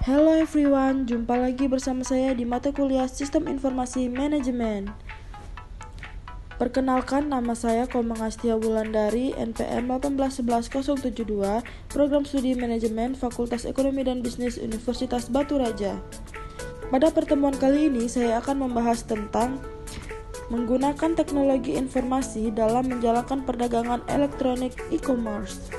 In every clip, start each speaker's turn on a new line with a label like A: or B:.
A: Hello everyone, jumpa lagi bersama saya di mata kuliah Sistem Informasi Manajemen. Perkenalkan, nama saya Komang Astia Wulandari, NPM 1811072, Program Studi Manajemen Fakultas Ekonomi dan Bisnis Universitas Batu Raja. Pada pertemuan kali ini, saya akan membahas tentang menggunakan teknologi informasi dalam menjalankan perdagangan elektronik e-commerce.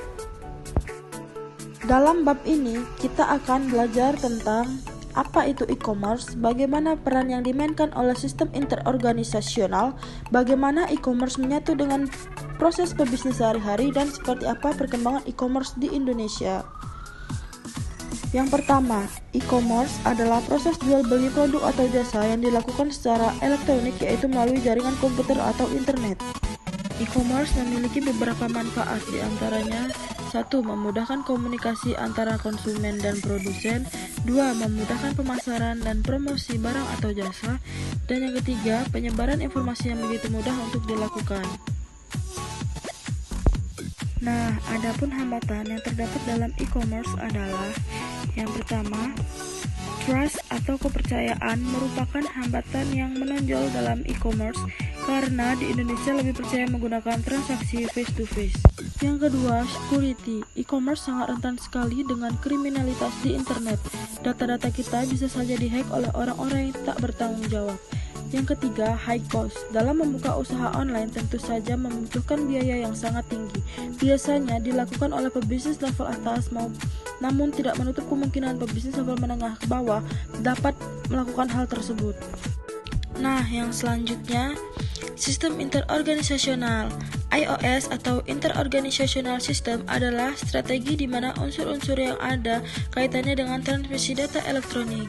A: Dalam bab ini, kita akan belajar tentang apa itu e-commerce, bagaimana peran yang dimainkan oleh sistem interorganisasional, bagaimana e-commerce menyatu dengan proses pebisnis sehari-hari, dan seperti apa perkembangan e-commerce di Indonesia. Yang pertama, e-commerce adalah proses jual beli produk atau jasa yang dilakukan secara elektronik, yaitu melalui jaringan komputer atau internet. E-commerce memiliki beberapa manfaat, di antaranya 1. Memudahkan komunikasi antara konsumen dan produsen. 2. Memudahkan pemasaran dan promosi barang atau jasa. Dan yang ketiga, penyebaran informasi yang begitu mudah untuk dilakukan. Nah, adapun hambatan yang terdapat dalam e-commerce adalah yang pertama, trust atau kepercayaan merupakan hambatan yang menonjol dalam e-commerce karena di Indonesia lebih percaya menggunakan transaksi face to face. Yang kedua, security. E-commerce sangat rentan sekali dengan kriminalitas di internet. Data-data kita bisa saja dihack oleh orang-orang yang tak bertanggung jawab. Yang ketiga, high cost. Dalam membuka usaha online tentu saja membutuhkan biaya yang sangat tinggi. Biasanya dilakukan oleh pebisnis level atas, namun tidak menutup kemungkinan pebisnis level menengah ke bawah dapat melakukan hal tersebut. Nah, yang selanjutnya, sistem interorganisasional. IOS atau Interorganizational System adalah strategi di mana unsur-unsur yang ada kaitannya dengan transmisi data elektronik.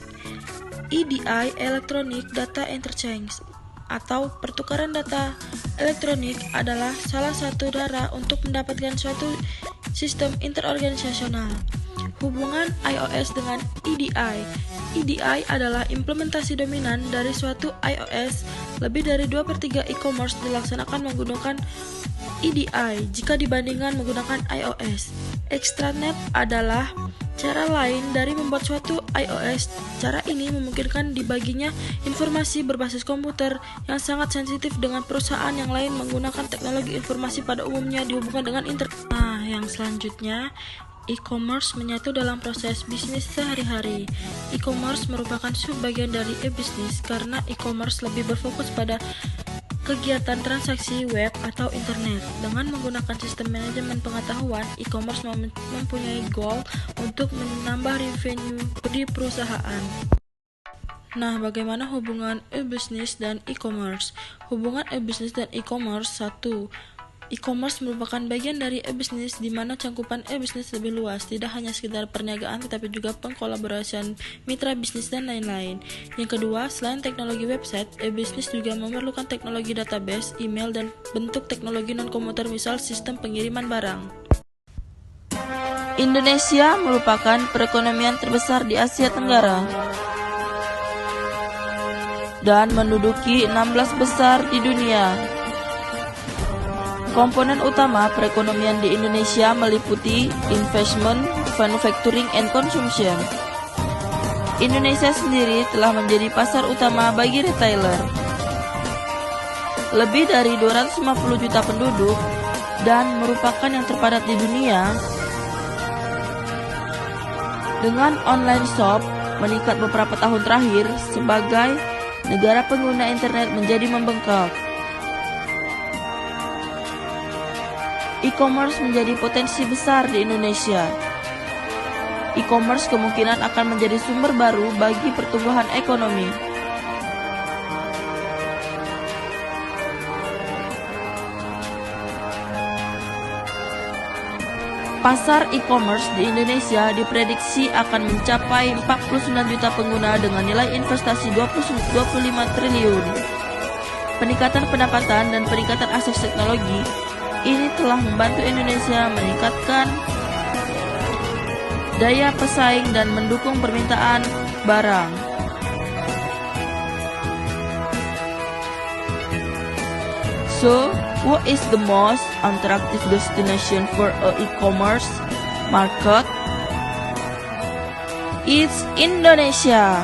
A: EDI, Electronic Data Interchange, atau pertukaran data elektronik adalah salah satu cara untuk mendapatkan suatu sistem interorganisasional. Hubungan iOS dengan EDI. EDI adalah implementasi dominan dari suatu iOS. Lebih dari 2/3 e-commerce dilaksanakan menggunakan EDI jika dibandingkan menggunakan iOS. Extranet adalah cara lain dari membuat suatu iOS. Cara ini memungkinkan dibaginya informasi berbasis komputer yang sangat sensitif dengan perusahaan yang lain menggunakan teknologi informasi pada umumnya dihubungkan dengan internet. Nah, yang selanjutnya, e-commerce menyatu dalam proses bisnis sehari-hari. E-commerce merupakan subbagian dari e-bisnis karena e-commerce lebih berfokus pada kegiatan transaksi web atau internet. Dengan menggunakan sistem manajemen pengetahuan, e-commerce mempunyai goal untuk menambah revenue di perusahaan. Nah, bagaimana hubungan e-bisnis dan e-commerce? Hubungan e-bisnis dan e-commerce. 1. E-commerce merupakan bagian dari e-bisnis di mana cangkupan e-bisnis lebih luas, tidak hanya sekedar perniagaan tetapi juga pengkolaborasian mitra bisnis dan lain-lain. Yang kedua, selain teknologi website, e-bisnis juga memerlukan teknologi database, email, dan bentuk teknologi non-komputer misal sistem pengiriman barang.
B: Indonesia merupakan perekonomian terbesar di Asia Tenggara dan menduduki 16 besar di dunia. Komponen utama perekonomian di Indonesia meliputi investment, manufacturing, and consumption. Indonesia sendiri telah menjadi pasar utama bagi retailer. Lebih dari 250 juta penduduk dan merupakan yang terpadat di dunia. Dengan online shop meningkat beberapa tahun terakhir sebagai negara pengguna internet menjadi membengkak. E-commerce menjadi potensi besar di Indonesia. E-commerce kemungkinan akan menjadi sumber baru bagi pertumbuhan ekonomi. Pasar e-commerce di Indonesia diprediksi akan mencapai 49 juta pengguna dengan nilai investasi 25 triliun. Peningkatan pendapatan dan peningkatan akses teknologi ini telah membantu Indonesia meningkatkan daya pesaing dan mendukung permintaan barang. So, what is the most attractive destination for a e-commerce market? It's Indonesia.